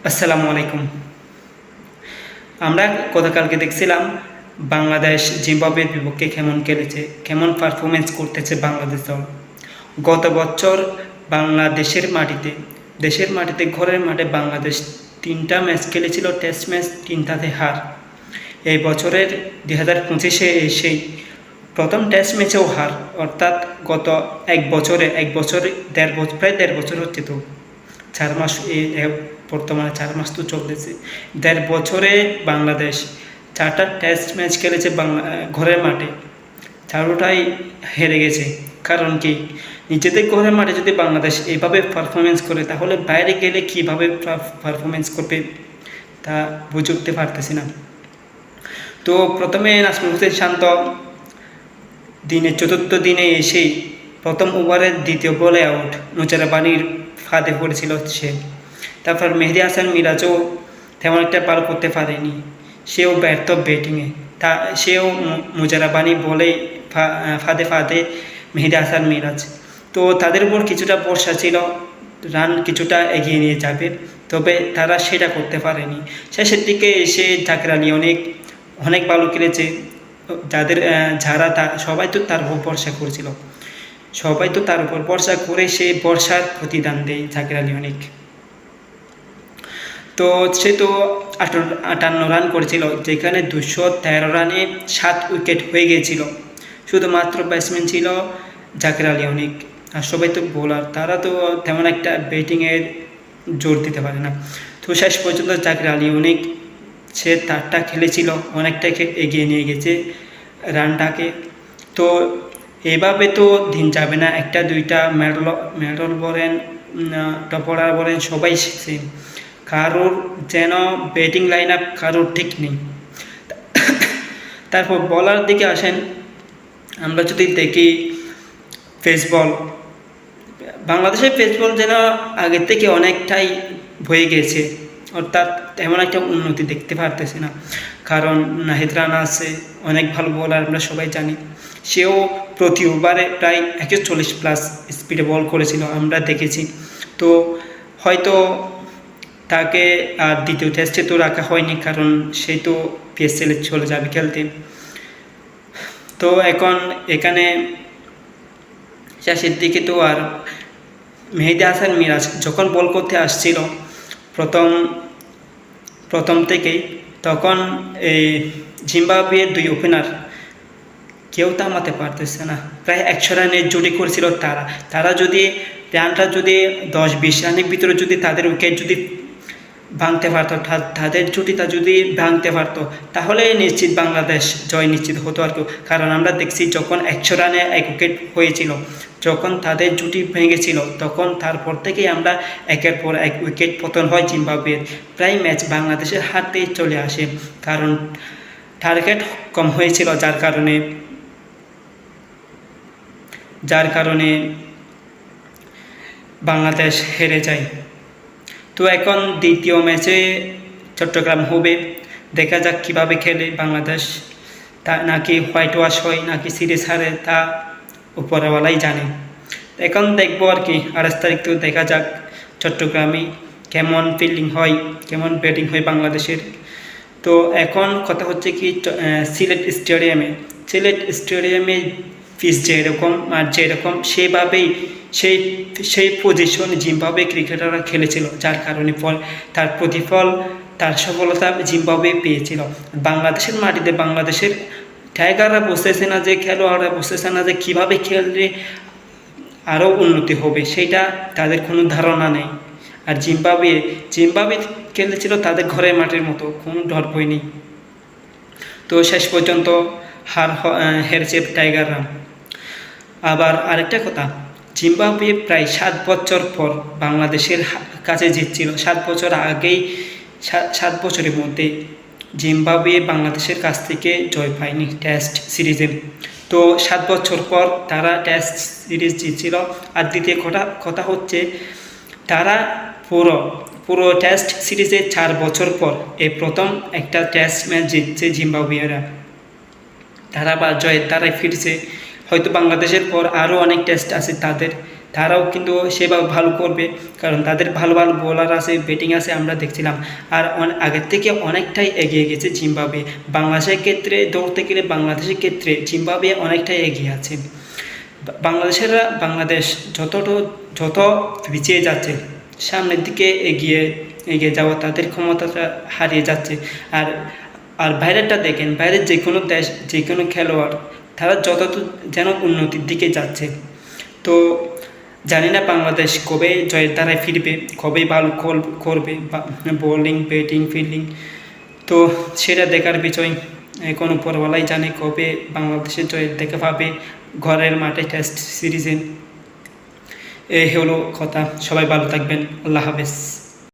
আসসালামু আলাইকুম। আমরা গতকালকে দেখছিলাম বাংলাদেশ জিম্বাবুয়ের বিপক্ষে কেমন খেলেছে, কেমন পারফরমেন্স করতেছে বাংলাদেশ দল। গত বছর দেশের মাটিতে ঘরের মাঠে বাংলাদেশ 3টা ম্যাচ খেলেছিল, টেস্ট ম্যাচ 3টাতে হার। এই বছরের 2025-এ এসেই প্রথম টেস্ট ম্যাচেও হার, অর্থাৎ গত প্রায় 1.5 বছর হচ্ছে। তো 4 মাস, বর্তমানে 4 মাস তো চলতেছে। 1.5 বছরে বাংলাদেশ 4টা টেস্ট ম্যাচ খেলেছে ঘরের মাঠে, 4টাই হেরে গেছে। কারণ কি, নিজেদের ঘরের মাঠে যদি বাংলাদেশ এইভাবে পারফরমেন্স করে, তাহলে বাইরে গেলে কীভাবে পারফরমেন্স করবে তা বুঝে উঠতে পারতেছি না। তো প্রথমে নাজমুল হোসেন শান্ত চতুর্থ দিনে এসেই প্রথম ওভারের দ্বিতীয় বলে আউট, মুজারাবানির ফাঁদে পড়েছিল সে। তারপর মেহেদী হাসান মিরাজও তেমন একটা ভালো করতে পারেনি, সেও ব্যর্থ ব্যাটিংয়ে। সেও মুজারাবানি বলেই ফাঁদে মেহেদী হাসান মিরাজ। তো তাদের উপর কিছুটা ভরসা ছিল, রান কিছুটা এগিয়ে নিয়ে যাবে, তবে তারা সেটা করতে পারেনি। শেষের দিকে এসে জাকের আলী অনেক ভালো খেলেছে। সবাই তো তার উপর ভরসা করেছিল, সবাই তো তার উপর ভরসা করে সে ভরসার প্রতিদান দেয় জাকের আলী অনেক। তো সে তো 58 রান করেছিল, যেখানে 213 রানে 7 উইকেট হয়ে গিয়েছিল। শুধুমাত্র ব্যাটসম্যান ছিল জাকের আলী অনেক, আর সবাই তো বোলার, তারা তো তেমন একটা ব্যাটিংয়ের জোর দিতে পারে না। তো শেষ পর্যন্ত জাকের আলী অনেক সে তারটা খেলেছিল, অনেকটা এগিয়ে নিয়ে গেছে রানটাকে। তো এভাবে তো দিন যাবে না, একটা দুইটা মেডল বলেন, টপ অর্ডার বলেন, সবাই সেম। কারোর যেন ব্যাটিং লাইন আপ কারোর ঠিক নেই। তারপর বলার দিকে আসেন, আমরা যদি দেখি বাংলাদেশের পেস বল যেন আগের থেকে অনেকটাই হয়ে গেছে, অর্থাৎ তেমন একটা উন্নতি দেখতে পারতেছি না। কারণ নাহিদ রানা আছে, অনেক ভালো বোলার, আমরা সবাই জানি। সেও প্রতি ওভারে প্রায় 140+ স্পিডে বল করেছিল, আমরা দেখেছি। তো হয়তো তাকে আর দ্বিতীয় টেস্টে তো রাখা হয়নি, কারণ সে তো পিএসএলে চলে যাবে খেলতে। তো এখন এখানে শেষের দিকে তো আর মেহেদী হাসান মিরাজ যখন বল করতে আসছিল প্রথম থেকেই, তখন এই জিম্বাবুয়ের 2 ওপেনার কেউ থামাতে পারতেছে না। প্রায় 100 রানের জুটি করেছিল তারা যদি রানটা যদি 10-20 রানের ভিতরে যদি তাদের উইকেট যদি ভাঙতে পারতো, তাদের জুটিটা যদি ভাঙতে পারতো, তাহলে নিশ্চিত বাংলাদেশ জয় নিশ্চিত হতো আর কি। কারণ আমরা দেখছি যখন 100 রানে 1 উইকেট হয়েছিল, যখন তাদের জুটি ভেঙেছিল, তখন তারপর থেকেই আমরা একের পর 1 উইকেট পতন হয় জিম্বাবুয়ের। প্রায় ম্যাচ বাংলাদেশের হাতেই চলে আসে, কারণ টার্গেট কম হয়েছিল, যার কারণে বাংলাদেশ হেরে যায়। তো এখন দ্বিতীয় ম্যাচে চট্টগ্রাম হবে, দেখা যাক কীভাবে খেলে বাংলাদেশ। তা নাকি হোয়াইট ওয়াশ হয়, নাকি সিরিজ হারে, তা উপরওয়ালাই জানে। এখন দেখবো আর কি, 28 তারিখ তো দেখা যাক চট্টগ্রামে কেমন ফিল্ডিং হয়, কেমন ব্যাটিং হয় বাংলাদেশের। তো এখন কথা হচ্ছে কি, সিলেট স্টেডিয়ামে পিচ যেরকম সেভাবেই সেই পজিশন জিম্বাবুয়ে ক্রিকেটাররা খেলেছিল, যার কারণে তার প্রতিফল, তার সফলতা জিম্বাবুয়ে পেয়েছিল। বাংলাদেশের মাটিতে বাংলাদেশের টাইগাররা বুঝতেছে না, যে খেলোয়াড়রা বুঝতেছে না যে কীভাবে খেললে আরও উন্নতি হবে, সেইটা তাদের কোনো ধারণা নেই। আর জিম্বাবুয়ে খেলেছিল তাদের ঘরের মাঠের মতো, কোনো ডর ভয় নেই। তো শেষ পর্যন্ত হেরেছে টাইগাররা। আবার আরেকটা কথা, জিম্বাবুয়ে প্রায় 7 বছর পর বাংলাদেশের কাছে জিতছিল। 7 বছর আগেই, 7 বছরের মধ্যে জিম্বাবুয়ে বাংলাদেশের কাছ থেকে জয় পায়নি টেস্ট সিরিজে। তো 7 বছর পর তারা টেস্ট সিরিজ জিতছিল। আর দ্বিতীয় কথা হচ্ছে, তারা পুরো টেস্ট সিরিজে 4 বছর পর এই প্রথম একটা টেস্ট ম্যাচ জিতছে জিম্বাবুয়েরা। তারা জয়ের দ্বারাই ফিরছে। হয়তো বাংলাদেশের পর আরও অনেক টেস্ট আছে তাদের, তারাও কিন্তু সেভাবে ভালো করবে, কারণ তাদের ভালো ভালো বোলার আছে, ব্যাটিং আছে, আমরা দেখছিলাম। আর আগের থেকে অনেকটাই এগিয়ে গেছে জিম্বাবুয়ে। বাংলাদেশের ক্ষেত্রে ধরতে গেলে বাংলাদেশের ক্ষেত্রে জিম্বাবুয়ে অনেকটাই এগিয়ে আছে। বাংলাদেশ যত পিছিয়ে যাচ্ছে, সামনের দিকে এগিয়ে এগিয়ে যাওয়া তাদের ক্ষমতাটা হারিয়ে যাচ্ছে। আর আর বাইরেরটা দেখেন, বাইরের যে কোনো দেশ, যে কোনো খেলোয়াড়, তারা যত যেন উন্নতির দিকে যাচ্ছে। তো জানি না বাংলাদেশ কবে জয়ের দ্বারায় ফিরবে, কবে ভালো করবে, বোলিং, ব্যাটিং, ফিল্ডিং। তো সেটা দেখার বিষয়। এখন উপরওয়ালাই জানে কবে বাংলাদেশের জয়ের দেখা পাবে ঘরের মাঠে টেস্ট সিরিজে। এই হলো কথা। সবাই ভালো থাকবেন। আল্লাহ হাফেজ।